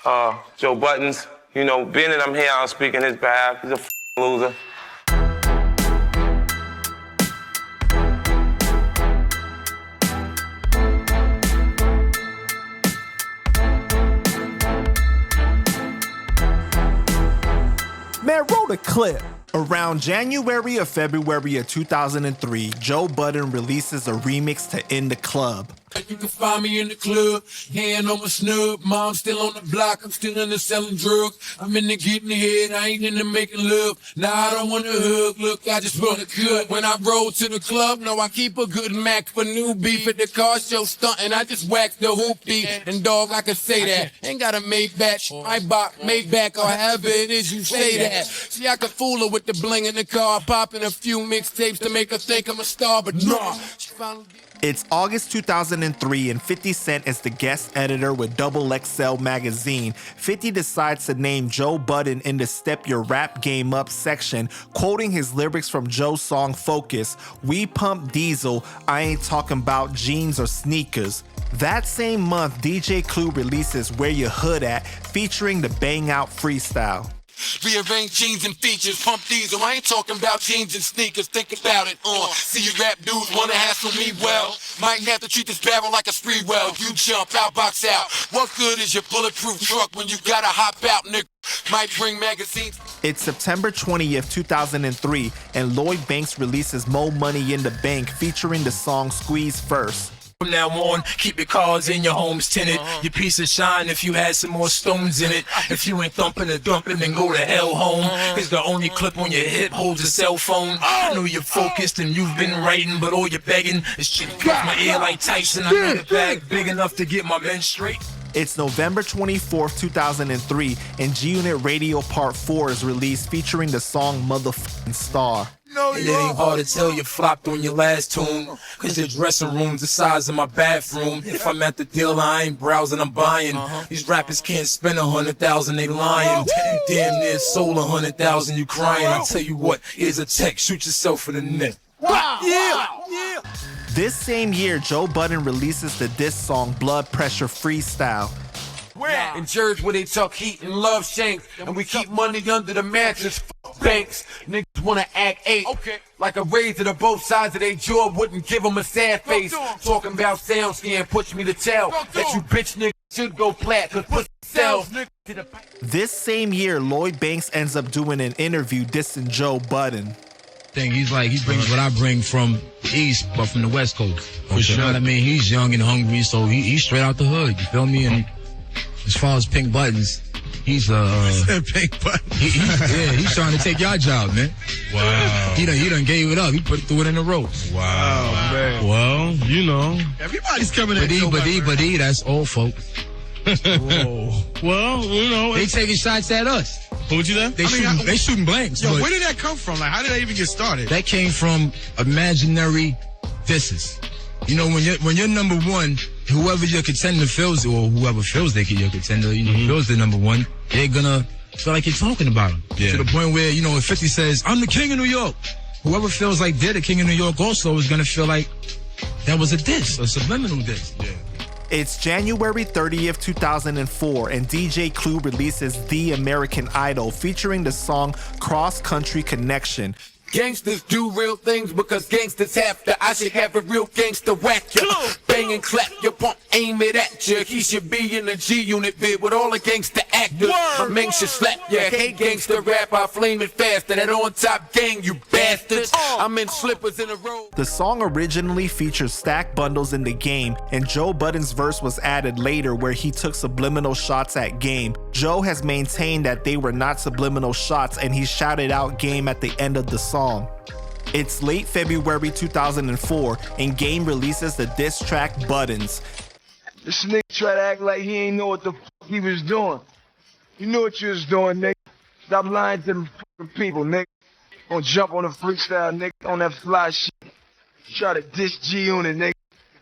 Joe Budden's. You know, being that I'm here, I'll speak in his behalf. He's a loser. Man, roll the clip. Around January or February of 2003, Joe Budden releases a remix to End the Club. You can find me in the club, hand on my snub. Mom still on the block, I'm still in the selling drugs. I'm in the getting ahead, I ain't in the making love. Nah, I don't want to hug, look, I just want to cut. When I roll to the club, no, I keep a good Mac for new beef. At the car show stunting, I just whack the hoopty. And dog, I can say that. Ain't got a Maybach, I bought Maybach, or however it is you say that. See, I could fool her with the bling in the car, popping a few mixtapes to make her think I'm a star, but nah. She finally... It's August 2003 and 50 Cent is the guest editor with XXL magazine. 50 decides to name Joe Budden in the Step Your Rap Game Up section, quoting his lyrics from Joe's song Focus, "We pump diesel, I ain't talking about jeans or sneakers." That same month, DJ Clue releases Where Your Hood At, featuring the Bang Out freestyle. Rearrange jeans and features, pump diesel. I ain't talking about jeans and sneakers. Think about it. See you rap dudes wanna hassle me, well, might have to treat this barrel like a spree well. You jump out, box out. What good is your bulletproof truck when you gotta hop out, nigga? Might bring magazines. It's September 20th, 2003, and Lloyd Banks releases Mo Money in the Bank, featuring the song Squeeze First. From now on, keep your cars in your homes tinted. Your piece of shine if you had some more stones in it. If you ain't thumping or dumping, then go to hell home. Cause the only clip on your hip holds a cell phone. I know you're focused and you've been writing, but all you're begging is shit off my ear like Tyson. I got a bag big enough to get my men straight. It's November 24th, 2003, and G-Unit Radio Part 4 is released, featuring the song Motherfucking Star. And it ain't hard to tell you flopped on your last tune. Cause your dressing room's the size of my bathroom. If I'm at the dealer, I ain't browsing, I'm buying. These rappers can't spend 100,000, they lying. You damn near sold 100,000, you crying. I tell you what, here's a text, shoot yourself in the neck. Wow. Yeah. This same year, Joe Budden releases the diss song Blood Pressure Freestyle. In church where they talk heat and love shanks, and we keep money under the mattress. Banks, niggas wanna act eight. Like a razor to both sides of their jaw wouldn't give them a sad face. Talking about sound scan, push me to tell that you bitch niggas should go flat, cause pussy sells. This same year, Lloyd Banks ends up doing an interview dissing Joe Budden. He brings what I bring from the East, but from the West Coast. For sure. You know what I mean? He's young and hungry, so he's straight out the hood, you feel me? And as far as Pink Buttons, he's Pink Buttons. He's trying to take your job, man. Wow. He done gave it up. He threw it in the ropes. Wow, man. Well, you know, everybody's coming at But that's old folks. Whoa. Well, you know, they taking shots at us. What you that? They shooting blanks. Yo, where did that come from? Like, how did that even get started? That came from imaginary disses. You know, when you're number one, whoever your contender feels, or whoever feels they your contender, feels they're number one, they're gonna feel like you're talking about them. Yeah. To the point where, if 50 says, "I'm the king of New York," whoever feels like they're the king of New York also is gonna feel like that was a diss, a subliminal diss. Yeah. It's January 30th, 2004, and DJ Clue releases The American Idol, featuring the song Cross Country Connection. Gangsters do real things because gangsters have to. I should have a real gangster whack ya. Bang and clap your pump, aim it at ya. He should be in the G-Unit bid with all the gangster actors. My man should slap ya. Hey gangster rap, I flame it faster. That on top gang, you bastards. I'm in slippers in a row. The song originally features stack bundles in the Game, and Joe Budden's verse was added later where he took subliminal shots at Game. Joe has maintained that they were not subliminal shots, and he shouted out Game at the end of the song. It's late February 2004, and Game releases the diss track Buttons. This nigga try to act like he ain't know what the fuck he was doing. You knew what you was doing, nigga. Stop lying to them fucking people, nigga. Gonna jump on the freestyle, nigga, on that fly shit. Try to diss G-Unit, nigga.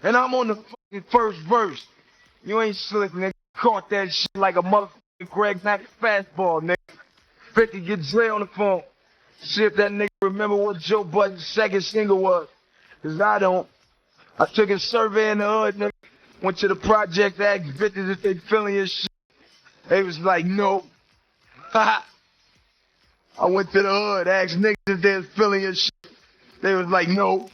And I'm on the fucking first verse. You ain't slick, nigga. Caught that shit like a motherfucking Greg Mack fastball, nigga. 50 get Dre on the phone. See if that nigga remember what Joe Budden's second single was. Cause I don't. I took a survey in the hood, nigga. Went to the project, asked bitches if they feeling your shit. They was like, no. I went to the hood, asked niggas if they was feeling your shit. They was like, no.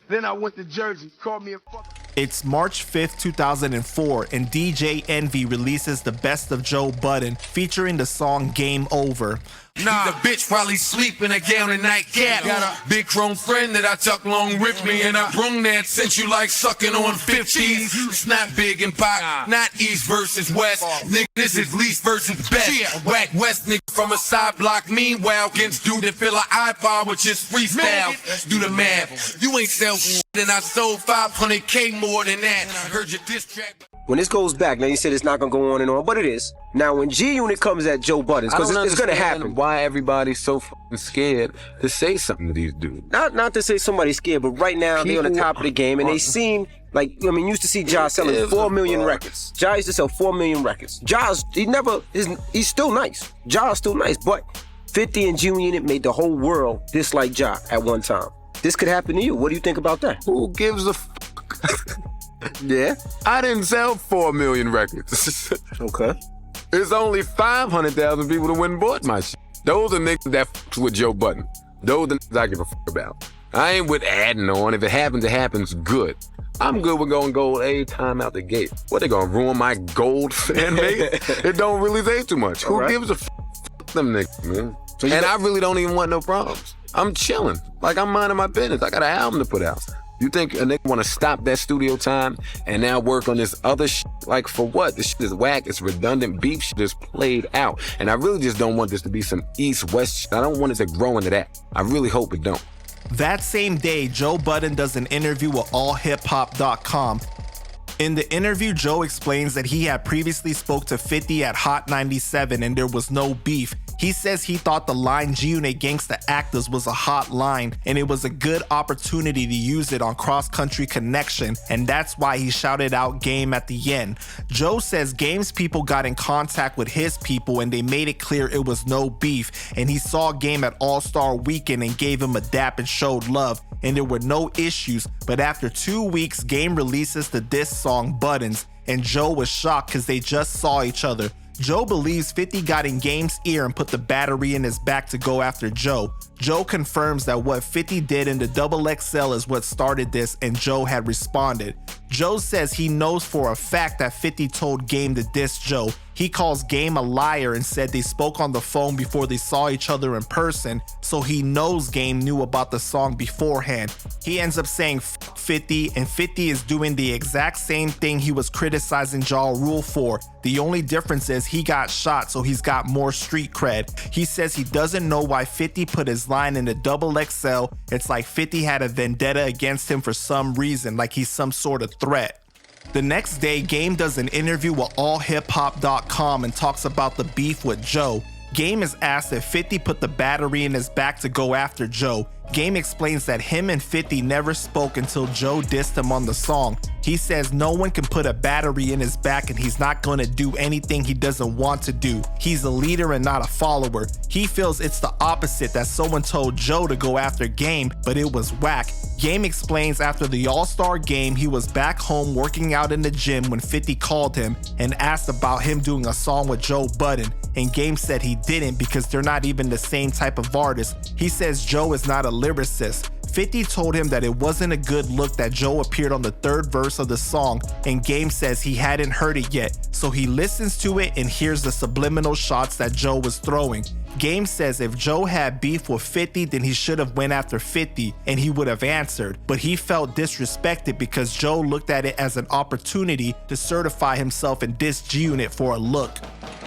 Then I went to Jersey, called me a fucking... It's March 5th, 2004, and DJ Envy releases the Best of Joe Budden, featuring the song Game Over. Nah, the bitch probably sleep in a gown and nightcap. Got a big chrome friend that I tuck long with me, and I brung that since you like sucking on 50s. It's not big and pop, not East versus West. Nigga, this is least versus best. Whack West nigga from a side block. Meanwhile, against dude that fill an iPod with just freestyle. Do the math. You ain't sell and I sold 500K more than that. And I heard your diss track. When this goes back, now you said it's not gonna go on and on, but it is. Now when G-Unit comes at Joe Budden's, because it's gonna happen. Why everybody's so fucking scared to say something to these dudes? Not to say somebody's scared, but right now they're on the top of the game, and they seem like, I mean, you used to see Ja selling 4 million records. Ja used to sell 4 million records. He's still nice. Ja's still nice, but 50 and G-Unit made the whole world dislike Ja at one time. This could happen to you. What do you think about that? Who gives a fuck? Yeah? I didn't sell 4 million records. Okay. It's only 500,000 people that went and bought my shit. Those are niggas that fucks with Joe Budden. Those are the niggas I give a fuck about. I ain't with adding on. If it happens, good. I'm good with going gold every time out the gate. What, they gonna ruin my gold fan base? It don't really say too much. Who gives a fuck? Fuck them niggas, man. And I really don't even want no problems. I'm chilling. Like, I'm minding my business. I got an album to put out. You think a nigga wanna stop that studio time and now work on this other shit? Like, for what? This shit is whack, it's redundant, beef shit is played out. And I really just don't want this to be some East-West shit. I don't want it to grow into that. I really hope it don't. That same day, Joe Budden does an interview with allhiphop.com. In the interview, Joe explains that he had previously spoke to 50 at Hot 97 and there was no beef. He says he thought the line G-Unit Gangsta Actors was a hot line and it was a good opportunity to use it on Cross Country Connection, and that's why he shouted out Game at the end. Joe says Game's people got in contact with his people and they made it clear it was no beef, and he saw Game at All-Star Weekend and gave him a dap and showed love, and there were no issues. But after 2 weeks, Game releases the diss song Buttons, and Joe was shocked because they just saw each other. Joe believes 50 got in Game's ear and put the battery in his back to go after Joe. Joe confirms that what 50 did in the XXL is what started this, and Joe had responded. Joe says he knows for a fact that 50 told Game to diss Joe. He calls Game a liar and said they spoke on the phone before they saw each other in person, so he knows Game knew about the song beforehand. He ends up saying F 50, and 50 is doing the exact same thing he was criticizing Ja Rule for. The only difference is he got shot, so he's got more street cred. He says he doesn't know why 50 put his line in the XXL. It's like 50 had a vendetta against him for some reason, like he's some sort of threat. The next day, Game does an interview with allhiphop.com and talks about the beef with Joe. Game is asked if 50 put the battery in his back to go after Joe. Game explains that him and 50 never spoke until Joe dissed him on the song. He says no one can put a battery in his back and he's not gonna do anything he doesn't want to do. He's a leader and not a follower. He feels it's the opposite, that someone told Joe to go after Game, but it was whack. Game explains after the All-Star game, he was back home working out in the gym when 50 called him and asked about him doing a song with Joe Budden, and Game said he didn't because they're not even the same type of artist. He says Joe is not a lyricist. 50 told him that it wasn't a good look that Joe appeared on the third verse of the song, and Game says he hadn't heard it yet, so he listens to it and hears the subliminal shots that Joe was throwing. Game says if Joe had beef with 50, then he should have went after 50 and he would have answered, but he felt disrespected because Joe looked at it as an opportunity to certify himself and diss G-Unit for a look.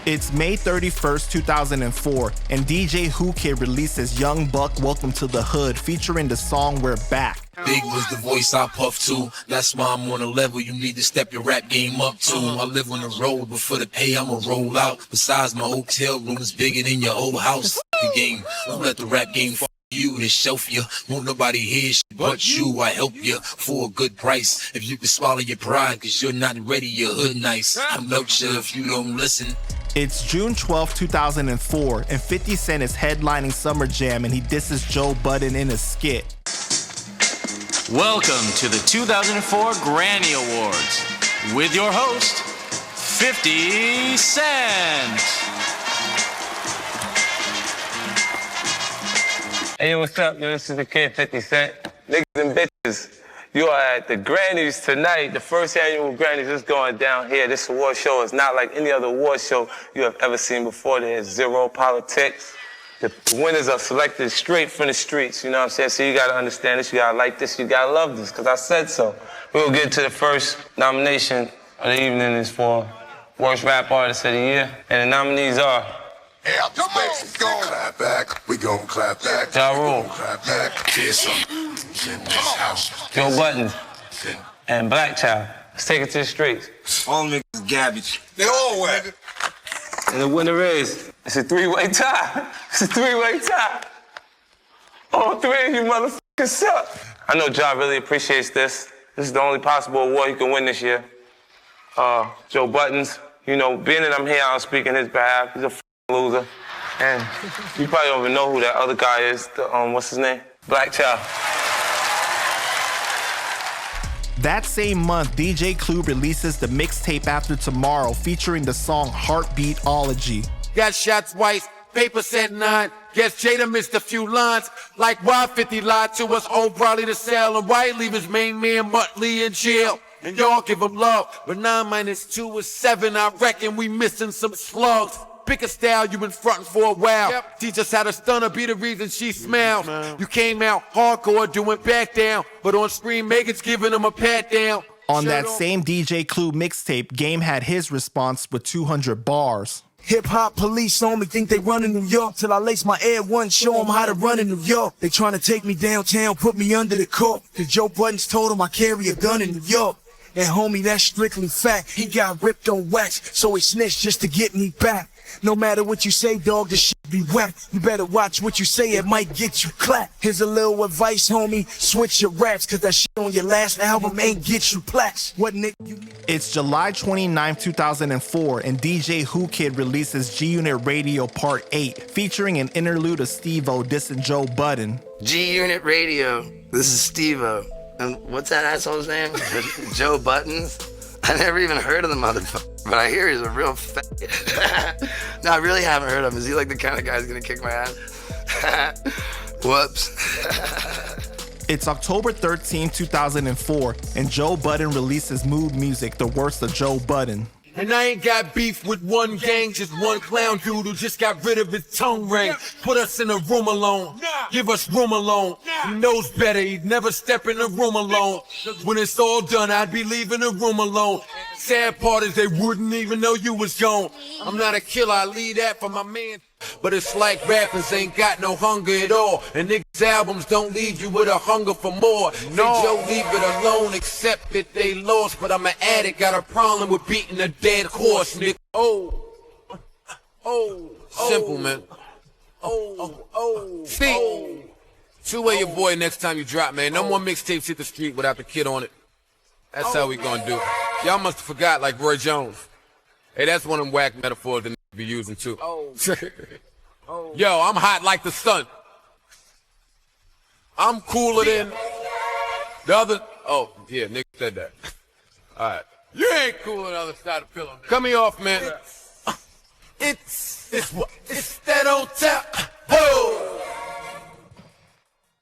It's May 31st, 2004, and DJ Who Kid releases Young Buck Welcome to the Hood featuring the song We're Back. Big was the voice I puff to. That's why I'm on a level you need to step your rap game up to. I live on the road, but for the pay I'ma roll out. Besides, my hotel room is bigger than your whole house. The game, don't let the rap game fuck you and shelf you. Won't nobody hear shit but you. I help you for a good price. If you can swallow your pride, cause you're not ready, you're hood nice. I'm no chill if you don't listen. It's June 12, 2004, and 50 Cent is headlining Summer Jam and he disses Joe Budden in a skit. Welcome to the 2004 Grammy Awards with your host, 50 Cent. Hey, yo, what's up? Yo, this is the kid 50 Cent. Niggas and bitches, you are at the Grammys tonight. The first annual Grammys is going down here. This award show is not like any other award show you have ever seen before. There's zero politics. The winners are selected straight from the streets, you know what I'm saying? So you gotta understand this, you gotta like this, you gotta love this, because I said so. We'll get to the first nomination of the evening is for Worst Rap Artist of the Year. And the nominees are... Come on, we gon' clap back. We gon' clap back. Ja Rule, Clap back. Here's some in this house. Joe Budden, and Black Child. Let's take it to the streets. All niggas garbage. They all wet. And the winner is, it's a three-way tie. It's a three-way tie. All three of you motherfuckers suck. I know Ja really appreciates this. This is the only possible award he can win this year. Joe Budden's, you know, being that I'm here, I'll speak in his behalf. He's a loser. And you probably don't even know who that other guy is. What's his name? Black Child. That same month, DJ Clue releases the mixtape After Tomorrow featuring the song Heartbeatology. Got shot twice, paper said 9. Guess Jada missed a few lines. Like why 50 lied to us, old probably to sell. And why leave his main man Muttley in jail? And y'all give him love, but 9 minus 2 is 7. I reckon we missing some slugs. Pick a style you been frontin' for a while. Yep. Teach us how to stun her, be the reason she smiles. You came out hardcore doing back down, but on screen Megan's giving him a pat down. On that same DJ Clue mixtape, Game had his response with 200 bars. Hip-hop police on me, think they run in New York. Till I lace my Air One, show them how to run in New York. They trying to take me downtown, put me under the court. Cause Joe Budden's told him I carry a gun in New York. And homie, that's strictly fact. He got ripped on wax, so he snitched just to get me back. No matter what you say, dog, this shit be whack. You better watch what you say, it might get you clapped. Here's a little advice, homie, switch your raps, cause that shit on your last album ain't get you plaques. What nigga you... It's July 29, 2004, and DJ Who Kid releases G-Unit Radio Part 8, featuring an interlude of Steve-O dissing Joe Budden. G-Unit Radio, this is Steve-O. And what's that asshole's name? Joe Buttons? I never even heard of the motherfucker, but I hear he's a real fat. No, I really haven't heard of him. Is he like the kind of guy who's gonna kick my ass? Whoops. It's October 13, 2004, and Joe Budden releases Mood Music, The Worst of Joe Budden. And I ain't got beef with one gang, just one clown dude who just got rid of his tongue ring. Put us in a room alone, give us room alone. He knows better, he'd never step in a room alone. When it's all done, I'd be leaving the room alone. Sad part is they wouldn't even know you was gone. I'm not a killer, I leave that for my man. But it's like rappers ain't got no hunger at all. And niggas' albums don't leave you with a hunger for more. No. Joe, leave it alone, accept that they lost. But I'm an addict, got a problem with beating a dead horse, nigga. Simple, man. See? Two-way your boy next time you drop, man. No more mixtapes hit the street without the kid on it. That's how we gonna do it. Y'all must have forgot like Roy Jones. Hey, that's one of them whack metaphors that be using too. Yo, I'm hot like the sun. I'm cooler than the other. Oh, yeah, nigga said that. All right. You ain't cool on the other side of the pillow. Cut me off, man. It's that on tap. Whoa.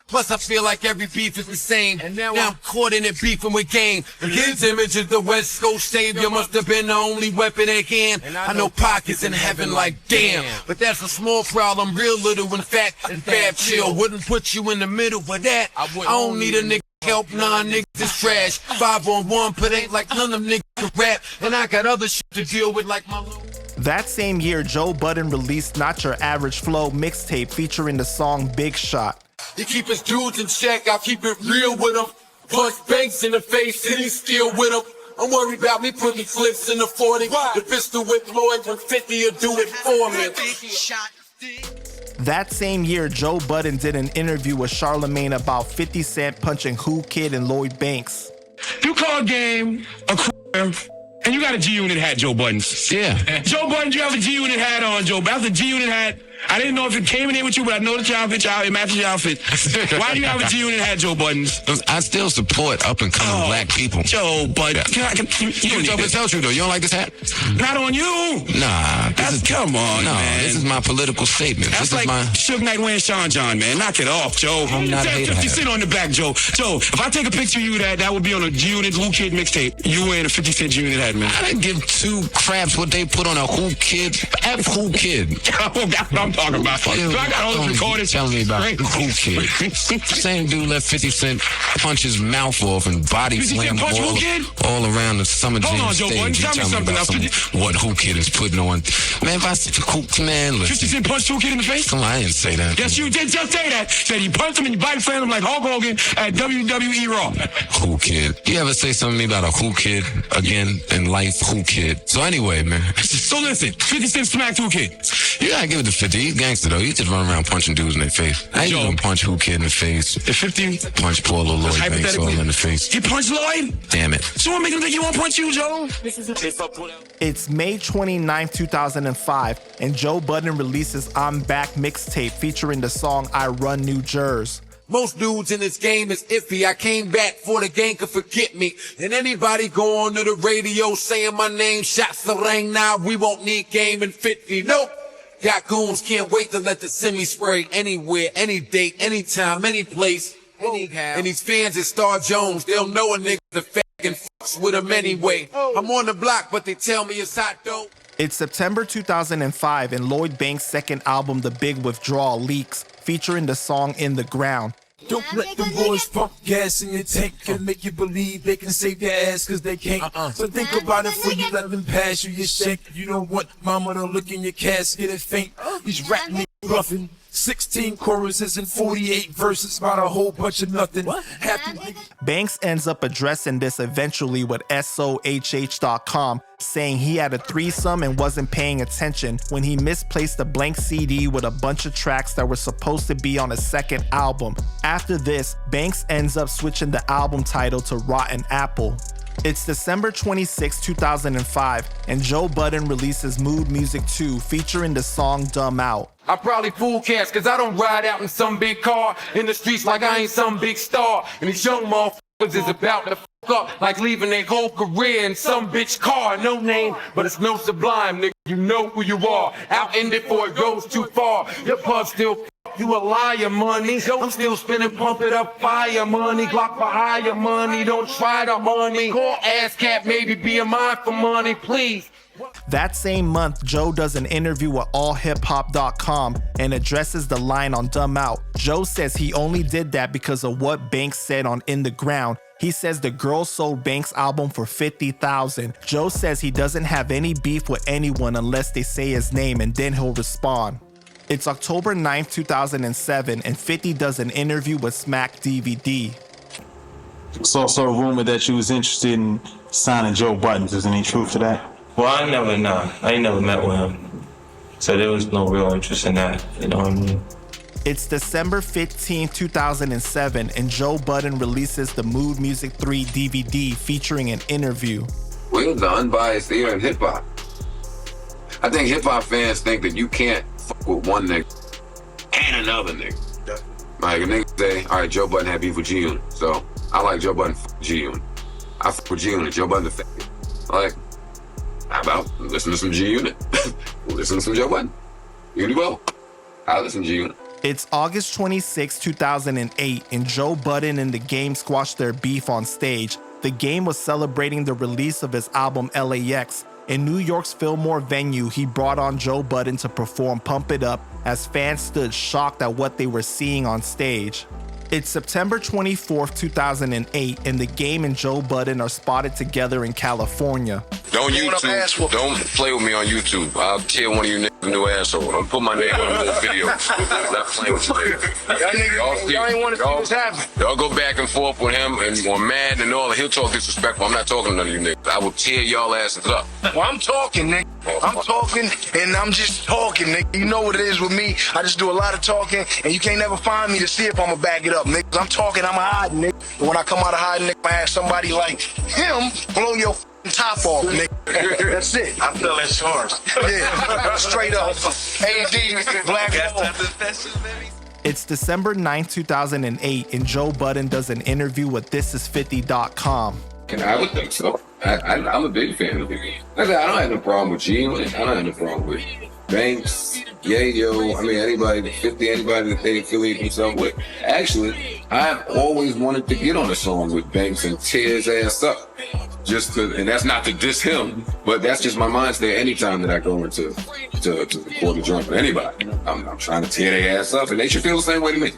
Plus, I feel like every beef is the same. And now I'm caught in it beefing with game. His image is the West Coast savior. Must have been the only weapon at hand. I know pockets in heaven like damn. But that's a small problem, real little in fact. And Fab Chill wouldn't put you in the middle of that. I don't need a nigga help, nah, niggas is trash. 5-on-1, but ain't like none of them niggas can rap. And I got other shit to deal with like my little... That same year, Joe Budden released Not Your Average Flow mixtape featuring the song Big Shot. He keep his dudes in check, I'll keep it real with him. Punch Banks in the face and he's still with him. I'm worried about me putting flips in the 40. The pistol with Lloyd when 50 will do it for me. That same year, Joe Budden did an interview with Charlemagne about 50 Cent punching Who Kid and Lloyd Banks. You call game a career, and you got a G-Unit hat, Joe Budden. Yeah. Joe Budden, you have a G-Unit hat on, Joe. That's a G-Unit hat. I didn't know if it came in here with you, but I know the outfit, it matches your outfit. Why do you have a G-Unit hat, Joe Buttons? I still support up-and-coming black people. Joe Budden. You tell you though, you don't like this hat? Not on you. Nah. Come on, man. This is my political statement. That's this like Suge Knight wearing Sean John, man. Knock it off, Joe. I'm not a hater. 50 Cent on the back, Joe. Joe, if I take a picture of you, that would be on a G-Unit Who Kid mixtape. You wearing a 50 Cent G-Unit hat, man. I didn't give two craps what they put on a Who Kid. F Who Kid. That's what I'm talking about. So I got all this recorded. Telling me about Who Kid. Same dude let 50 Cent punch his mouth off and body slam all around the Summer Jam stage. Hold on, Joe Budden. Tell me something else. What Who Kid is putting on. Man, if I said, man, listen. 50 Cent punched Who Kid in the face? Come on, I didn't say that. Yes, you did just say that. Said you punched him and you body slammed him like Hulk Hogan at WWE Raw. Who Kid? You ever say something to me about a Who Kid again in life? Who Kid? So anyway, man. So listen, 50 Cent smacked Who Kid. You gotta give it to 50. He's gangster though. He just run around punching dudes in their face. I ain't gonna punch Who Kid in the face. If 50 punch poor little Lloyd Banks all in the face. He punched Lloyd? Damn it. So what make him think he won't punch you, Joe? It's May 29, 2005, and Joe Budden releases I'm Back mixtape featuring the song I Run New Jersey. Most dudes in this game is iffy. I came back before the game could forget me. And anybody go on to the radio saying my name, shots the ring now, we won't need game in 50. Nope. Got goons, can't wait to let the semi spray anywhere, any date, anytime, any place. And these fans at Star Jones, they'll know a nigga the fucking fucks with them anyway. I'm on the block, but they tell me it's hot dope. It's September 2005, and Lloyd Banks' second album, The Big Withdrawal, leaks, featuring the song In the Ground. Don't let them boys pump gas in your tank and make you believe they can save their ass cause they can't. So think about it before you let them pass you your shank. You don't want mama to look in your casket and faint. These rap niggas bluffing. 16 choruses and 48 verses about a whole bunch of nothing. Banks ends up addressing this eventually with SOHH.com, saying he had a threesome and wasn't paying attention when he misplaced a blank CD with a bunch of tracks that were supposed to be on a second album. After this, Banks ends up switching the album title to Rotten Apple. It's December 26, 2005, and Joe Budden releases Mood Music 2 featuring the song Dumb Out. I probably fool cats cause I don't ride out in some big car in the streets like I ain't some big star. And these young motherfuckers is about to fuck up like leaving their whole career in some bitch car. No name, but it's no Sublime, nigga. You know who you are. Out in it before it goes too far. Your pub still you a liar, money. I'm still spinning, pump it up, fire money. Glock for higher money. Don't try to money. Call ass cat, maybe be a mind for money, please. That same month, Joe does an interview with allhiphop.com and addresses the line on Dumb Out. Joe says he only did that because of what Banks said on In the Ground. He says the girl sold Banks' album for $50,000. Joe says he doesn't have any beef with anyone unless they say his name, and then he'll respond. It's October 9th, 2007, and 50 does an interview with Smack DVD. It's also a rumor that you was interested in signing Joe Budden. Is there any truth to that? Well, I ain't never met with him. So there was no real interest in that, you know what I mean? It's December 15, 2007, and Joe Budden releases the Mood Music 3 DVD featuring an interview. We're the unbiased ear in hip-hop. I think hip-hop fans think that you can't fuck with one nigga and another nigga. Like a nigga say, all right, Joe Budden had beef with G-Unit, so I like Joe Budden fuck G-Unit. I fuck with G-Unit, Joe Budden the faggot. Like, how about listen to some G-Unit? Listen to some Joe Budden. You do both. I listen to G-Unit. It's August 26, 2008, and Joe Budden and The Game squashed their beef on stage. The Game was celebrating the release of his album LAX. In New York's Fillmore venue, he brought on Joe Budden to perform Pump It Up as fans stood shocked at what they were seeing on stage. It's September 24, 2008, and The Game and Joe Budden are spotted together in California. Don't YouTube. Don't play with me on YouTube. I'll tear one of you niggas a new asshole. I'll put my name on a little video. Not playing with you niggas. Y'all ain't want to see this happen. Y'all go back and forth with him and more mad and all. He'll talk disrespectful. I'm not talking to none of you niggas. I will tear y'all asses up. Well, I'm talking, nigga. I'm talking, and I'm just talking, nigga. You know what it is with me. I just do a lot of talking, and you can't never find me to see if I'ma back it up, nigga. I'm talking, I'm a hiding, nigga. And when I come out of hiding, nigga, I have somebody like him blow your top off, nigga. That's it. I'm feeling short. Yeah, straight up. AD, black. It's December 9, 2008, and Joe Budden does an interview with ThisIs50.com. I would think so. I'm a big fan of it. I don't have no problem with Gene. I don't have no problem with Banks, Yayo. I mean, anybody, 50, anybody that they affiliate themselves with. Actually, I've always wanted to get on a song with Banks and tear his ass up. And that's not to diss him, but that's just my mind state anytime that I go into to record a joint with anybody. I'm trying to tear their ass up, and they should feel the same way to me.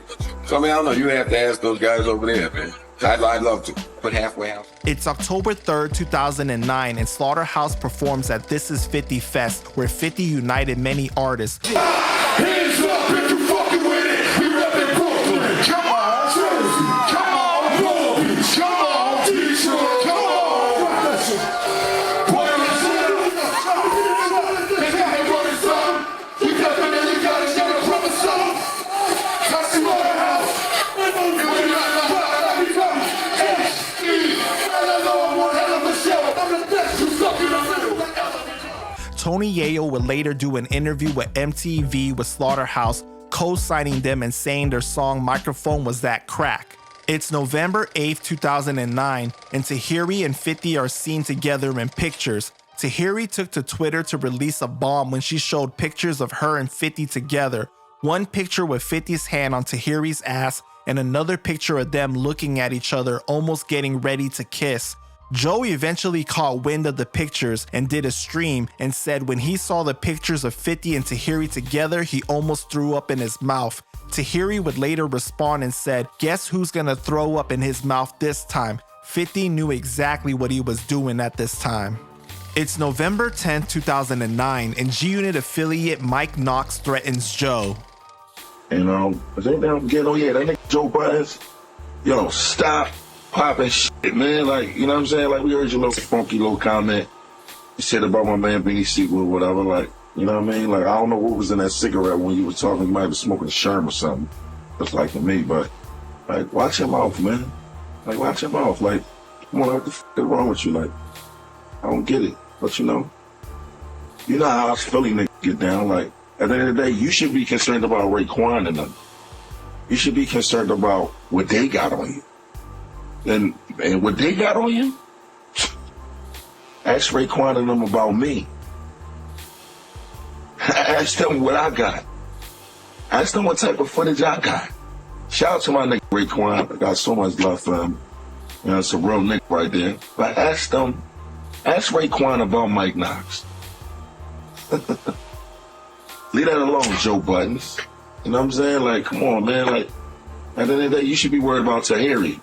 So, I mean, I don't know. You have to ask those guys over there, man. I'd love to, but halfway house. It's October 3rd, 2009, and Slaughterhouse performs at This Is 50 Fest, where 50 united many artists. Hands up if you fucking with it. We reppin' Brooklyn. Come on, Jersey. Come on, Long Beach. Come on, Detroit. Come on, Rochester. They got it running some. We definitely got it from the sun. That's Slaughterhouse. Tony Yayo would later do an interview with MTV with Slaughterhouse, co-signing them and saying their song Microphone was that crack. It's November 8th, 2009, and Tahiri and 50 are seen together in pictures. Tahiri took to Twitter to release a bomb when she showed pictures of her and 50 together. One picture with 50's hand on Tahiri's ass, and another picture of them looking at each other, almost getting ready to kiss. Joe eventually caught wind of the pictures and did a stream and said when he saw the pictures of 50 and Tahiri together, he almost threw up in his mouth. Tahiri would later respond and said, "Guess who's gonna throw up in his mouth this time?" 50 knew exactly what he was doing at this time. It's November 10th, 2009, and G-Unit affiliate Mike Knox threatens Joe. You know, but they don't get on yet. That nigga Joe Budden, yo, stop popping shit, man. Like, you know what I'm saying? Like, we heard your little funky little comment you said about my man Beanie Siegel or whatever. Like, you know what I mean? Like, I don't know what was in that cigarette when you were talking. You might be smoking Sherm or something. Looks like to me, but, like, watch your mouth, man. Like, watch your mouth. Like, come on, what the f*** is wrong with you? Like, I don't get it. But, you know how us Philly niggas get down. Like, at the end of the day, you should be concerned about Raekwon and them. You should be concerned about what they got on you. And what they got on you? Ask Raekwon and them about me. Ask them what I got. Ask them what type of footage I got. Shout out to my nigga Raekwon. I got so much love for him. You know, it's a real nigga right there. But ask Raekwon about Mike Knox. Leave that alone, Joe Buttons. You know what I'm saying? Like, come on, man. Like, at the end of the day, you should be worried about Tahiri.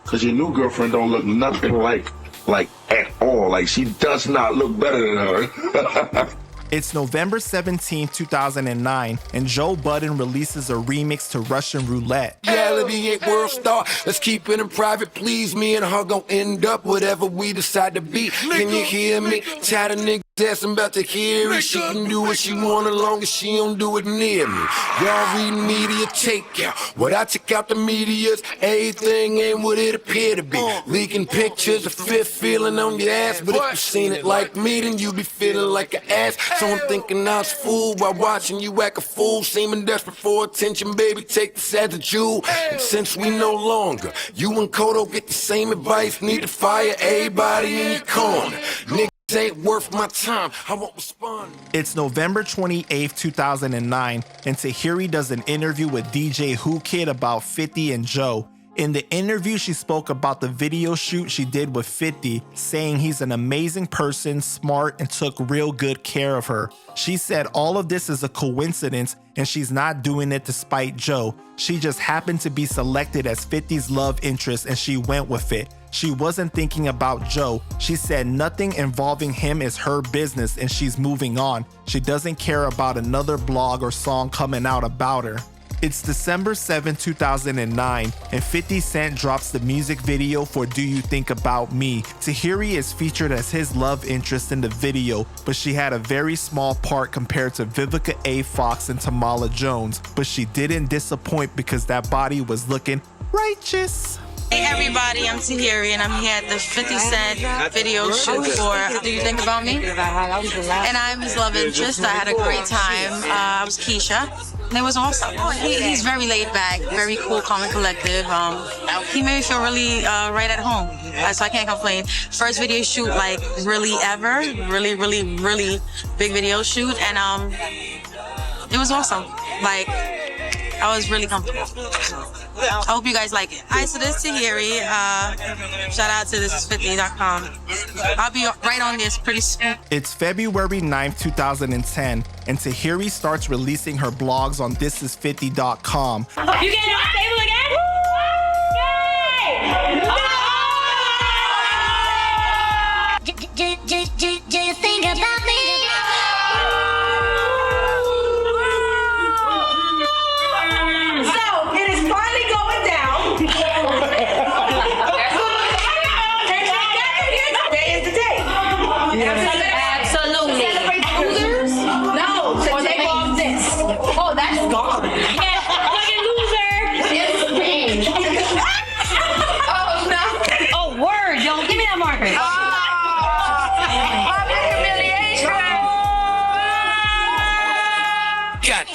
Because your new girlfriend don't look nothing like at all. Like, she does not look better than her. It's November 17, 2009, and Joe Budden releases a remix to Russian Roulette. Reality ain't world star. Let's keep it in private, please. Me and her gon' end up whatever we decide to be. Can you hear me? Tired of niggas asking about to hear it. She can do what she want as long as she don't do it near me. Y'all read media takeout. What I took out the media's, everything ain't what it appear to be. Leaking pictures of fifth feeling on your ass. But if you seen it like me, then you be feeling like an ass. So I'm thinking I was fooled while watching you act a fool. Seeming desperate for attention, baby, take this as a jewel. And since we no longer, you and Kodo get the same advice. Need to fire everybody in your corner. Niggas ain't worth my time, I won't respond. It's November 28th, 2009, and Tahiri does an interview with DJ Who Kid about 50 and Joe. In the interview, she spoke about the video shoot she did with 50, saying he's an amazing person, smart, and took real good care of her. She said all of this is a coincidence and she's not doing it to spite Joe. She just happened to be selected as 50's love interest and she went with it. She wasn't thinking about Joe. She said nothing involving him is her business and she's moving on. She doesn't care about another blog or song coming out about her. It's December 7, 2009, and 50 Cent drops the music video for Do You Think About Me. Tahiri is featured as his love interest in the video, but she had a very small part compared to Vivica A. Fox and Tamala Jones, but she didn't disappoint because that body was looking righteous. Hey everybody, I'm Tahiri and I'm here at the 50 Cent video shoot for Do You Think About Me? And I'm his love interest. I had a great time. I was Keisha. And it was awesome. He's very laid back, very cool, calm and collective. He made me feel really right at home. So I can't complain. First video shoot like really ever. Really big video shoot. And it was awesome. Like, I was really comfortable. I hope you guys like it. Alright, so this is Tahiri. Shout out to thisis50.com. I'll be right on this pretty soon. It's February 9th, 2010, and Tahiri starts releasing her blogs on thisis50.com. You getting on the table again? Yay! Do you think about me?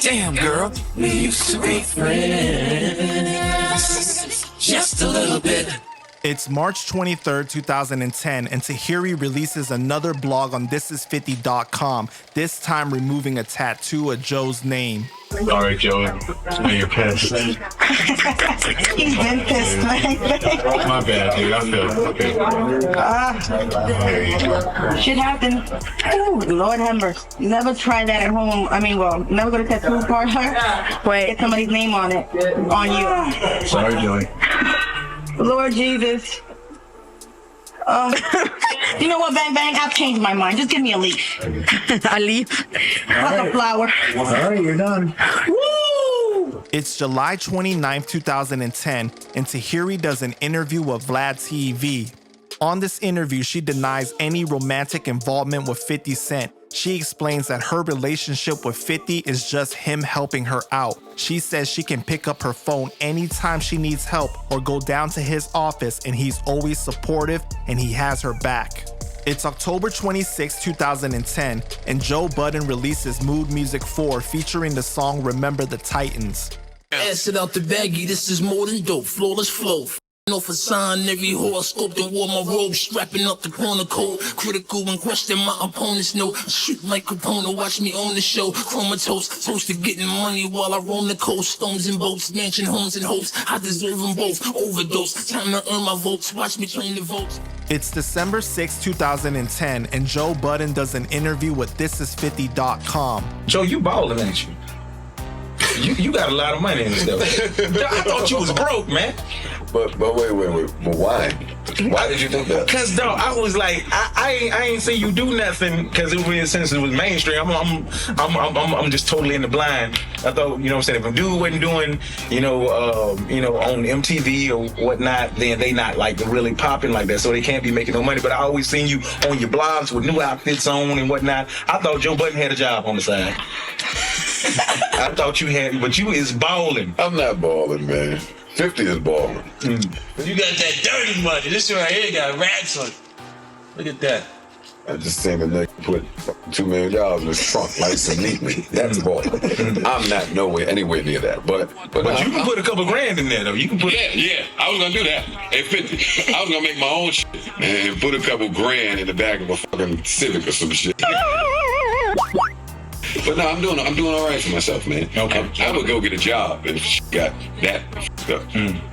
Damn, girl, we used to be friends. Just a little bit. It's March 23rd, 2010, and Tahiri releases another blog on thisis50.com, this time removing a tattoo of Joe's name. Sorry, Joe. You're pissed. He's been pissed, man. My bad, dude. I feel Shit happened. Ooh, Lord have mercy. Never try that at home. I mean, well, never go to tattoo parlor. Wait. Get somebody's name on it. On you. Sorry, Joey. Lord Jesus. You know what, Bang Bang? I've changed my mind. Just give me a leaf. A leaf? Like a flower. All right, you're done. Woo! It's July 29th, 2010, and Tahiri does an interview with Vlad TV. On this interview, she denies any romantic involvement with 50 Cent. She explains that her relationship with 50 is just him helping her out. She says she can pick up her phone anytime she needs help or go down to his office and he's always supportive and he has her back. It's October 26, 2010, and Joe Budden releases Mood Music 4 featuring the song Remember the Titans. Acid out the baggie, this is more than dope, flawless flow. Off a sign, every horoscope, then wore my robe, strapping up the Chronicle. Critical and question my opponents know. Shoot like Capone, watch me on the show. Comatose, toast to getting money while I roam the coast. Stones and boats, mansion homes and hopes. I deserve them both. Overdose, time to earn my votes. Watch me train the votes. It's December 6, 2010, and Joe Budden does an interview with thisis50.com. Joe, you ballin', ain't you? You got a lot of money in this stuff. I thought you was broke, man. But wait. But why? Why did you think that? Cause dog, I was like, I ain't see you do nothing. Cause it was, since it was mainstream, I'm just totally in the blind. I thought, you know what I'm saying, if a dude wasn't doing, on MTV or whatnot, then they not like really popping like that, so they can't be making no money. But I always seen you on your blogs with new outfits on and whatnot. I thought Joe Budden had a job on the side. I thought you had, but you is balling. I'm not balling, man. 50 is balling. You got that dirty money. This right here got racks on it. Look at that. I just seen a nigga put $2 million in his trunk, nice and neatly. That's balling. I'm not anywhere near that. But you can put a couple grand in there though. You can put. Yeah. I was gonna do that at 50. I was gonna make my own shit and put a couple grand in the back of a fucking Civic or some shit. But no, I'm doing all right for myself, man. Okay. I would go get a job if she got that stuff.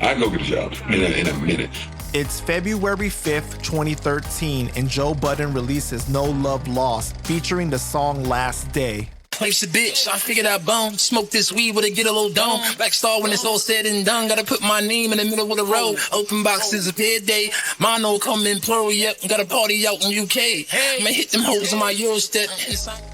I'd go get a job in a minute. It's February 5th, 2013, and Joe Budden releases No Love Lost, featuring the song Last Day. Place a bitch, I figured out bone. Smoke this weed with a get a little dome. Black star when it's all said and done. Gotta put my name in the middle of the road. Open boxes a fair day. Mono come in plural, yep. Got a party out in UK. I'ma hit them hoes on my Eurostep.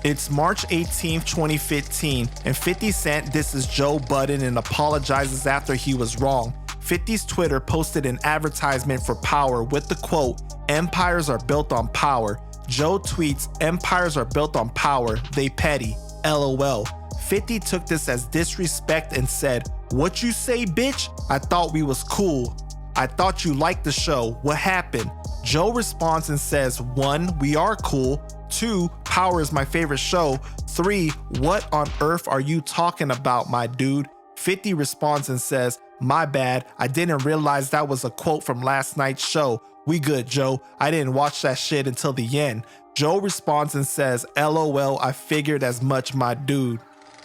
It's March 18th, 2015, and 50 Cent disses Joe Budden and apologizes after he was wrong. 50's Twitter posted an advertisement for Power with the quote, "Empires are built on power." Joe tweets, "Empires are built on power, they petty. LOL. 50 took this as disrespect and said, "What you say, bitch? I thought we was cool." I thought you liked the show. What happened? Joe responds and says, 1, we are cool. 2, Power is my favorite show. 3, what on earth are you talking about, my dude? 50 responds and says, my bad, I didn't realize that was a quote from last night's show. We good, Joe. I didn't watch that shit until the end. Joe responds and says, LOL, I figured as much, my dude.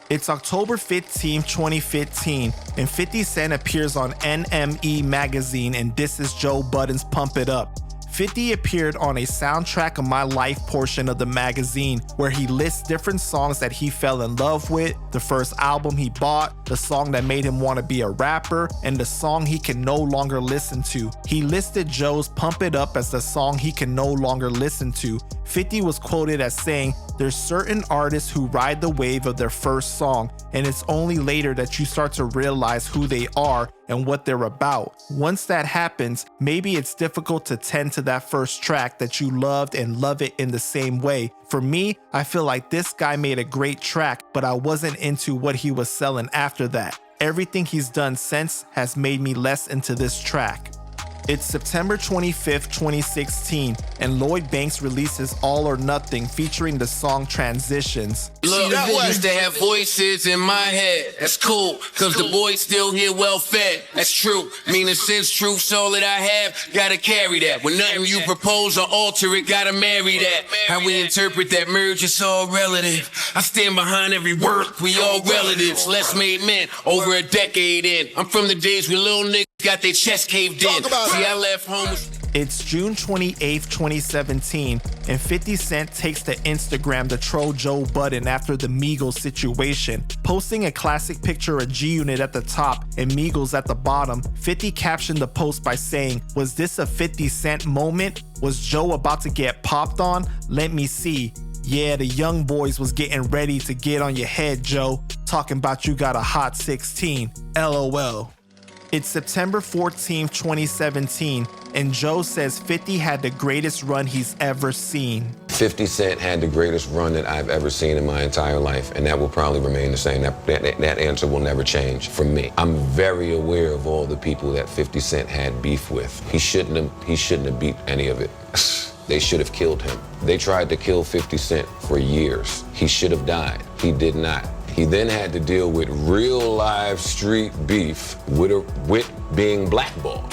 It's October 15, 2015, and 50 Cent appears on NME magazine and disses Joe Budden's Pump It Up. 50 appeared on a Soundtrack of My Life portion of the magazine where he lists different songs that he fell in love with, the first album he bought, the song that made him want to be a rapper, and the song he can no longer listen to. He listed Joe's Pump It Up as the song he can no longer listen to. 50 was quoted as saying, there's certain artists who ride the wave of their first song, and it's only later that you start to realize who they are and what they're about. Once that happens, maybe it's difficult to tend to that first track that you loved and love it in the same way. For me, I feel like this guy made a great track, but I wasn't into what he was selling after that. Everything he's done since has made me less into this track. It's September 25th, 2016, and Lloyd Banks releases All or Nothing featuring the song Transitions. Look, I used to have voices in my head. That's cool, cause the boys still here well fed. That's true. Meaning since truth's all that I have, gotta carry that. When nothing you propose or alter it, gotta marry that. How we interpret that merge is all relative. I stand behind every word, we all relatives. Less made men, over a decade in. I'm from the days when little niggas got their chest caved in. See, I left home. It's June 28th, 2017, and 50 Cent takes to Instagram to troll Joe Budden after the Migos situation. Posting a classic picture of G-Unit at the top and Migos at the bottom, 50 captioned the post by saying, was this a 50 Cent moment? Was Joe about to get popped on? Let me see. Yeah, the young boys was getting ready to get on your head, Joe. Talking about you got a hot 16. LOL. It's September 14, 2017, and Joe says 50 had the greatest run he's ever seen. 50 Cent had the greatest run that I've ever seen in my entire life, and that will probably remain the same. That answer will never change for me. I'm very aware of all the people that 50 Cent had beef with. He shouldn't have beat any of it. They should have killed him. They tried to kill 50 Cent for years. He should have died. He did not. He then had to deal with real live street beef with being blackballed.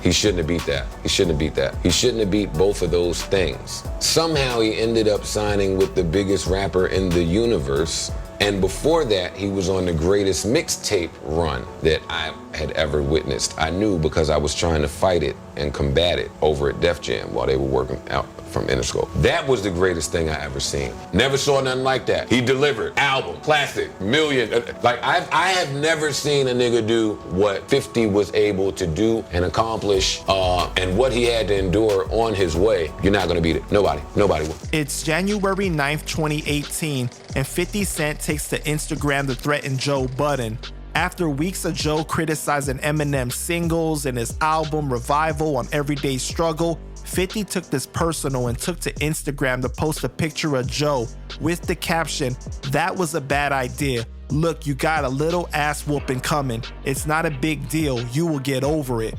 He shouldn't have beat that. He shouldn't have beat that. He shouldn't have beat both of those things. Somehow he ended up signing with the biggest rapper in the universe. And before that, he was on the greatest mixtape run that I had ever witnessed. I knew because I was trying to fight it and combat it over at Def Jam while they were working out from Interscope. That was the greatest thing I ever seen. Never saw nothing like that. He delivered. Album, classic, million. Like, I have never seen a nigga do what 50 was able to do and accomplish, and what he had to endure on his way. You're not gonna beat it. Nobody will. It's January 9th, 2018, and 50 Cent takes to Instagram to threaten Joe Budden. After weeks of Joe criticizing Eminem's singles and his album Revival on Everyday Struggle, 50 took this personal and took to Instagram to post a picture of Joe with the caption, "That was a bad idea. Look, you got a little ass whooping coming. It's not a big deal. You will get over it."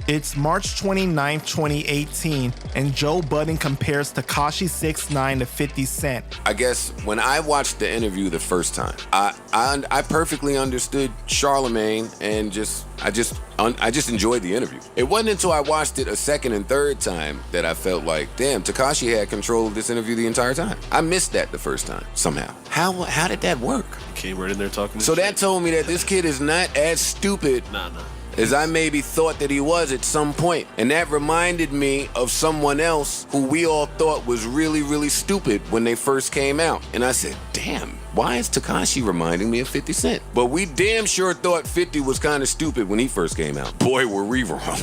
It's March 29th, 2018, and Joe Budden compares Tekashi 6ix9ine to 50 Cent. I guess when I watched the interview the first time, I perfectly understood Charlemagne and I just enjoyed the interview. It wasn't until I watched it a second and third time that I felt like, damn, Tekashi had control of this interview the entire time. I missed that the first time somehow. How did that work? Came right in there talking. So that told me that this kid is not as stupid. Nah. As I maybe thought that he was at some point. And that reminded me of someone else who we all thought was really, really stupid when they first came out. And I said, damn, why is Tekashi reminding me of 50 Cent? But we damn sure thought 50 was kind of stupid when he first came out. Boy, were we wrong.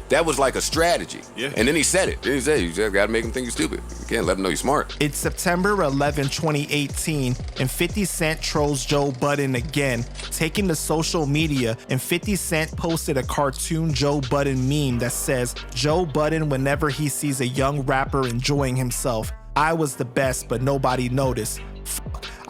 That was like a strategy. Yeah. And then he said it. Then he said, you just gotta make him think you're stupid. You can't let him know you're smart. It's September 11, 2018, and 50 Cent trolls Joe Budden again, taking to social media, and 50 Cent posted a cartoon Joe Budden meme that says, Joe Budden whenever he sees a young rapper enjoying himself. I was the best, but nobody noticed.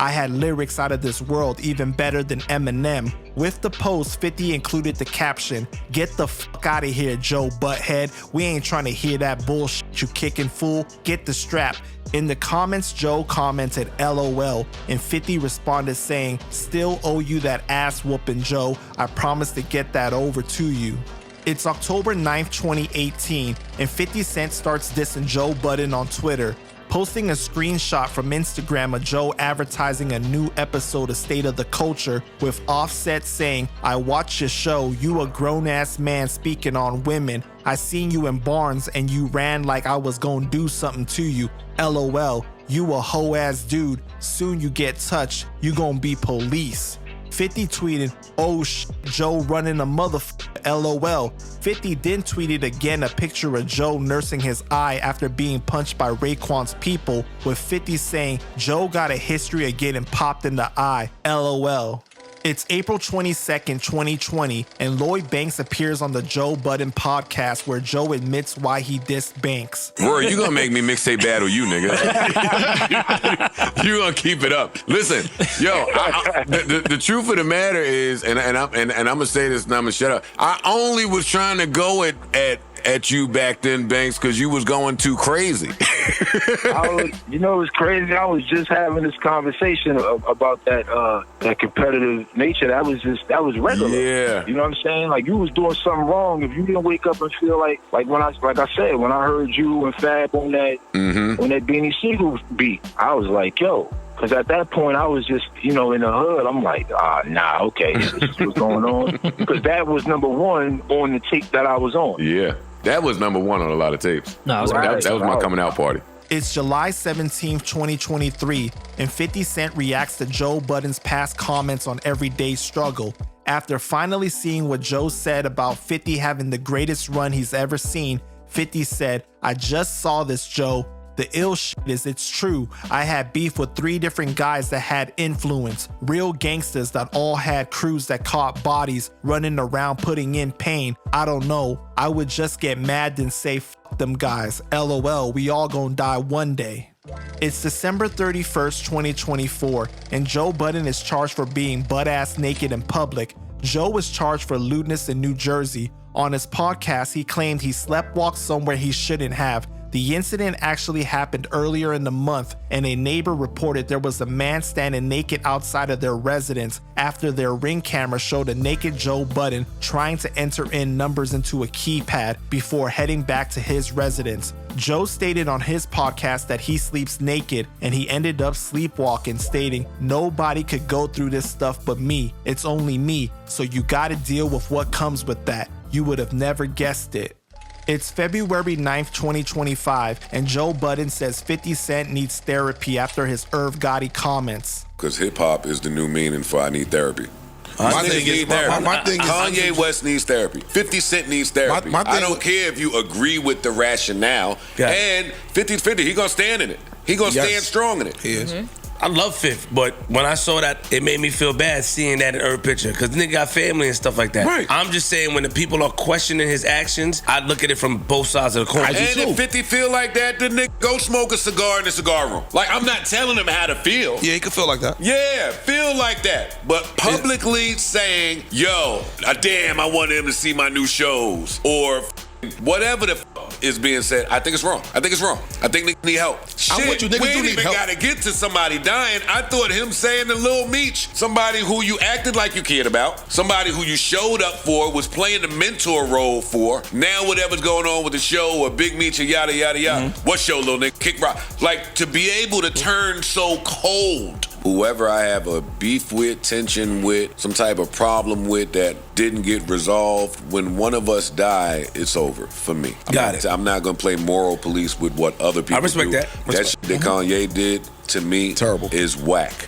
I had lyrics out of this world, even better than Eminem. With the post, 50 included the caption, "Get the fuck out of here, Joe Butthead. We ain't trying to hear that bullshit you kicking, fool. Get the strap." In the comments, Joe commented LOL, and 50 responded saying, "Still owe you that ass whooping, Joe. I promise to get that over to you." It's October 9th, 2018, and 50 Cent starts dissing Joe Budden on Twitter, posting a screenshot from Instagram of Joe advertising a new episode of State of the Culture with Offset saying, "I watched your show, you a grown-ass man speaking on women. I seen you in Barnes and you ran like I was gonna do something to you. LOL, you a hoe-ass dude. Soon you get touched, you gonna be police." 50 tweeted, "Oh Joe running a motherfucker, LOL." 50 then tweeted again a picture of Joe nursing his eye after being punched by Raekwon's people, with 50 saying, "Joe got a history of getting popped in the eye, LOL." It's April 22nd, 2020, and Lloyd Banks appears on the Joe Budden podcast where Joe admits why he dissed Banks. Rory, you gonna make me mixtape battle you, nigga. You gonna keep it up. Listen, yo, the truth of the matter is, and I'm gonna say this and I'm gonna shut up. I only was trying to go at you back then, Banks, because you was going too crazy. You know, it was crazy. I was just having this conversation about that competitive nature. That was regular. Yeah. You know what I'm saying? Like, you was doing something wrong if you didn't wake up and feel like when I said, when I heard you and Fab on that Beanie Siegel beat, I was like, yo. Because at that point, I was just, in the hood. I'm like, nah, okay, this is what's going on. Because that was number one on the tape that I was on. Yeah, that was number one on a lot of tapes. No, that was my coming out party. It's July 17th, 2023, and 50 Cent reacts to Joe Budden's past comments on Everyday Struggle. After finally seeing what Joe said about 50 having the greatest run he's ever seen, 50 said, "I just saw this, Joe. The ill shit is it's true. I had beef with 3 different guys that had influence, real gangsters that all had crews that caught bodies, running around putting in pain. I don't know. I would just get mad and say, fuck them guys. LOL, we all gonna die one day." It's December 31st, 2024, and Joe Budden is charged for being butt-ass naked in public. Joe was charged for lewdness in New Jersey. On his podcast, he claimed he sleptwalked somewhere he shouldn't have. The incident actually happened earlier in the month, and a neighbor reported there was a man standing naked outside of their residence after their Ring camera showed a naked Joe Budden trying to enter in numbers into a keypad before heading back to his residence. Joe stated on his podcast that he sleeps naked, and he ended up sleepwalking, stating, "Nobody could go through this stuff but me. It's only me, so you gotta deal with what comes with that. You would have never guessed it." It's February 9th, 2025, and Joe Budden says 50 Cent needs therapy after his Irv Gotti comments. Because hip-hop is the new meaning for I need therapy. My thing is, Kanye West needs therapy. 50 Cent needs therapy. I don't care if you agree with the rationale. And 50-50, he gonna stand in it. He gonna stand strong in it. He is. I love Fifth, but when I saw that, it made me feel bad seeing that in Irv picture, because nigga got family and stuff like that. Right. I'm just saying, when the people are questioning his actions, I look at it from both sides of the coin. And if 50 feel like that, then nigga go smoke a cigar in the cigar room. Like, I'm not telling him how to feel. Yeah, he can feel like that. Yeah, feel like that. But publicly saying, yo, damn, I want him to see my new shows, or whatever the is being said, I think it's wrong. I think niggas need help. Shit, I'm with you. Niggas we do ain't need even help. gotta get to somebody dying. I thought him saying to Lil Meech, somebody who you acted like you cared about, somebody who you showed up for, was playing the mentor role for. Now whatever's going on with the show, or Big Meech, or yada yada yada. What show, little nigga? Kick Rock. Like, to be able to turn so cold. Whoever I have a beef with, tension with, some type of problem with that didn't get resolved, when one of us die, it's over for me. I'm not gonna play moral police with what other people do. I respect that. That shit that Kanye did, to me, is whack.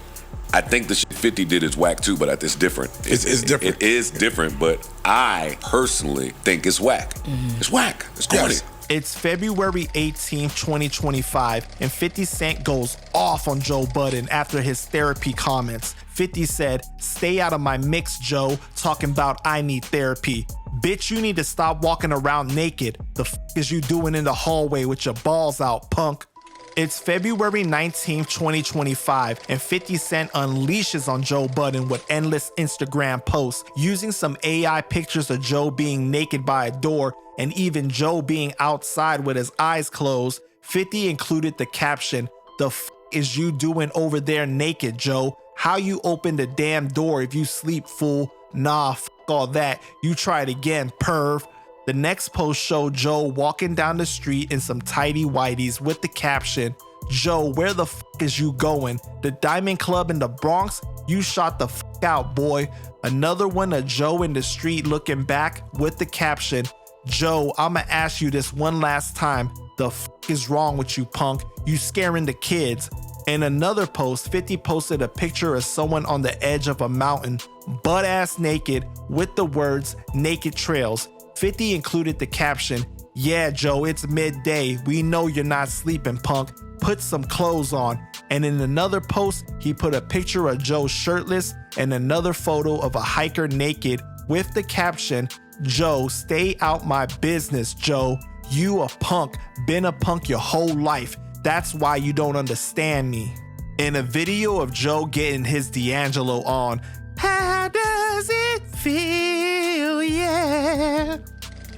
I think the shit 50 did is whack too, but it's different. It's different. It is different, but I personally think it's whack. It's whack. It's corny. Yes. It's February 18th, 2025, and 50 Cent goes off on Joe Budden after his therapy comments. 50 said, "Stay out of my mix, Joe, talking about I need therapy. Bitch, you need to stop walking around naked. The f is you doing in the hallway with your balls out, punk?" It's February 19th, 2025, and 50 Cent unleashes on Joe Budden with endless Instagram posts, using some AI pictures of Joe being naked by a door and even Joe being outside with his eyes closed. 50 included the caption, "The f is you doing over there naked, Joe? How you open the damn door if you sleep, fool? Nah, f all that. You try it again, perv." The next post showed Joe walking down the street in some tidy whities with the caption, "Joe, where the f is you going? The Diamond Club in the Bronx? You shot the f out, boy." Another one of Joe in the street looking back with the caption, "Joe, I'ma ask you this one last time. The f is wrong with you, punk? You scaring the kids." In another post, 50 posted a picture of someone on the edge of a mountain, butt-ass naked, with the words, "Naked Trails." 50 included the caption, "Yeah, Joe, it's midday. We know you're not sleeping, punk. Put some clothes on." And in another post, he put a picture of Joe shirtless and another photo of a hiker naked with the caption, "Joe, stay out my business, Joe. You a punk. Been a punk your whole life. That's why you don't understand me." In a video of Joe getting his D'Angelo on, "How does it feel, yeah?"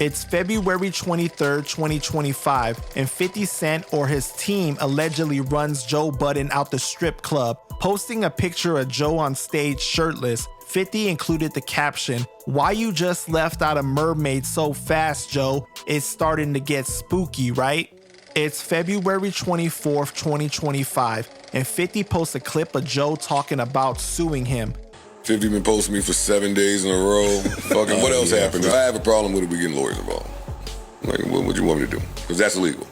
It's February 23rd, 2025, and 50 Cent or his team allegedly runs Joe Budden out the strip club, posting a picture of Joe on stage shirtless. 50 included the caption, "Why you just left out a mermaid so fast, Joe? It's starting to get spooky, right?" It's February 24th, 2025, and 50 posts a clip of Joe talking about suing him. 50 been posting me for 7 days in a row. Fucking what else happened? If I have a problem with it, we getting lawyers involved. Like, what would you want me to do? Because that's illegal.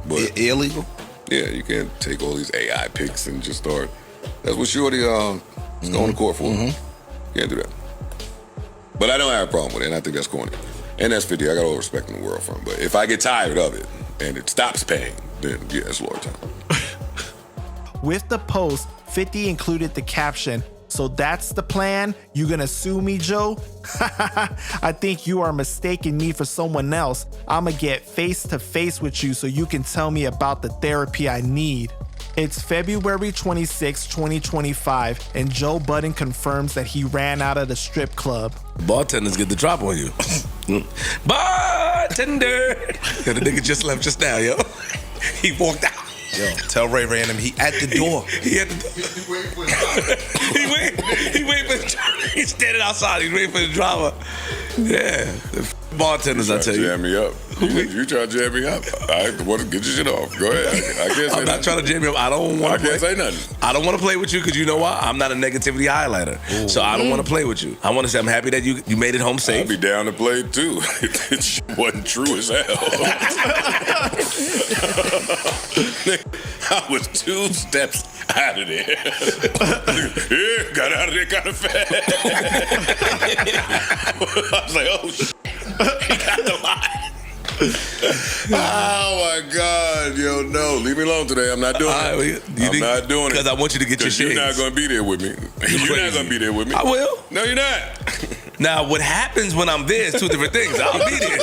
But illegal? Yeah, you can't take all these AI pics and just start. That's what Shorty is going to court for. Can't do that. But I don't have a problem with it, and I think that's corny. And that's 50. I got all the respect in the world for him. But if I get tired of it and it stops paying, then yeah, it's lawyer time. With the post, 50 included the caption, "So that's the plan? You gonna sue me, Joe? I think you are mistaking me for someone else. I'ma get face to face with you so you can tell me about the therapy I need." It's February 26, 2025, and Joe Budden confirms that he ran out of the strip club. Bartenders get the drop on you. Bartender! The nigga just left just now, yo. He walked out. Yo, tell Ray and him he at the door. He at the door. He wait for the driver. He's standing outside. He's waiting for the driver. Yeah. The bartenders, I tell you. Jam me up. You try to jam me up. I want to get your shit off. Go ahead. I can't say I'm not trying to jam you up. I don't want to can't say nothing. I don't want to play with you because you know why? I'm not a negativity highlighter. Ooh. So I don't want to play with you. I want to say I'm happy that you made it home safe. I'd be down to play too. It shit wasn't true as hell. I was 2 steps out of there. Yeah, got out of there kind of fast. I was like, oh shit. He got the line. Oh my God, yo, no, leave me alone today. I'm not doing it. I'm not doing it. Because I want you to get your shades. You're not going to be there with me. You're not going to be there with me. I will. No, you're not. Now, what happens when I'm there is 2 different things. I'll be there.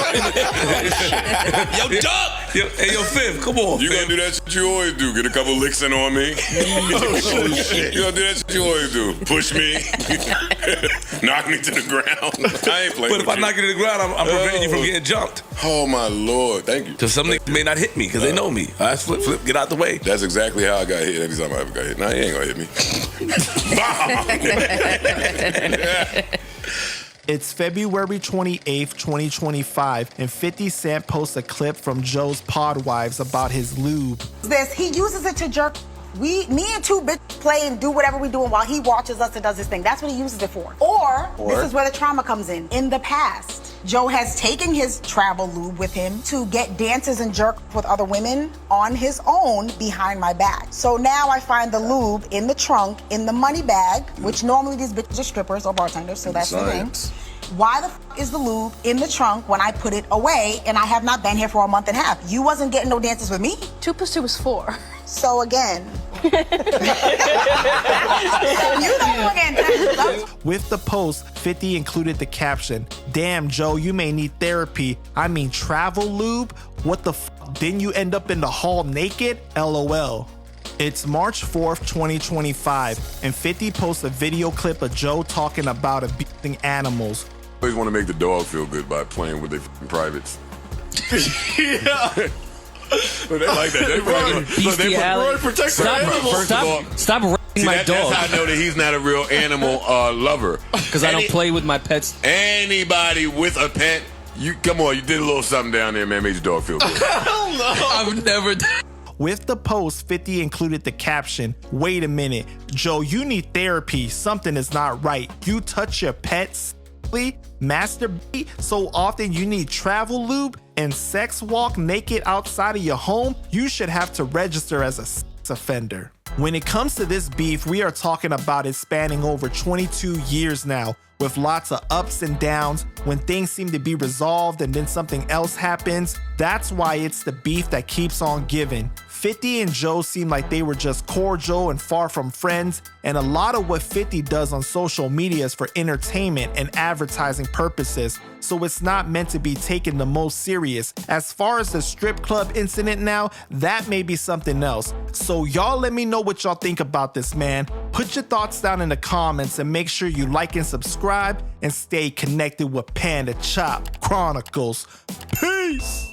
Yo, Duck! Hey, yo, Fifth, come on, You gonna do that shit you always do. Get a couple licks in on me. Oh, shit. You gonna do that shit you always do. Push me. Knock me to the ground. I ain't playing But if I knock you to the ground, I'm preventing you from getting jumped. Oh, my Lord. Thank you. Because some niggas may not hit me because they know me. All right, flip, get out the way. That's exactly how I got hit anytime I ever got hit. Nah, he ain't gonna hit me. It's February 28th, 2025, and 50 Cent posts a clip from Joe's pod wives about his lube. He uses it to jerk. Me and 2 bitches play and do whatever we doing while he watches us and does his thing. That's what he uses it for. Or this is where the trauma comes in. In the past, Joe has taken his travel lube with him to get dances and jerk with other women on his own behind my back. So now I find the lube in the trunk, in the money bag, which normally these bitches are strippers or bartenders, so that's the thing. Why the f is the lube in the trunk when I put it away and I have not been here for a month and a half? You wasn't getting no dances with me. 2 + 2 is 4. So again. With the post, 50 included the caption, "Damn, Joe, you may need therapy. I mean travel lube? What the f Didn't you end up in the hall naked? LOL. It's March 4th, 2025, and 50 posts a video clip of Joe talking about abusing animals. I always want to make the dog feel good by playing with their privates. Yeah. But they like that. Stop raising my dog. That's how I know that he's not a real animal lover. Because I don't play with my pets. Anybody with a pet, you did a little something down there, man. Made your dog feel good. Hell no. I've never done. With the post, 50 included the caption, "Wait a minute, Joe, you need therapy. Something is not right. You touch your pets, masturbate so often you need travel lube and sex walk naked outside of your home. You should have to register as a sex offender." When it comes to this beef, we are talking about it spanning over 22 years now, with lots of ups and downs. When things seem to be resolved and then something else happens, that's why it's the beef that keeps on giving. 50 and Joe seem like they were just cordial and far from friends, and a lot of what 50 does on social media is for entertainment and advertising purposes, so it's not meant to be taken the most serious. As far as the strip club incident now, that may be something else. So y'all let me know what y'all think about this, man. Put your thoughts down in the comments and make sure you like and subscribe and stay connected with Panda Chop Chronicles. Peace!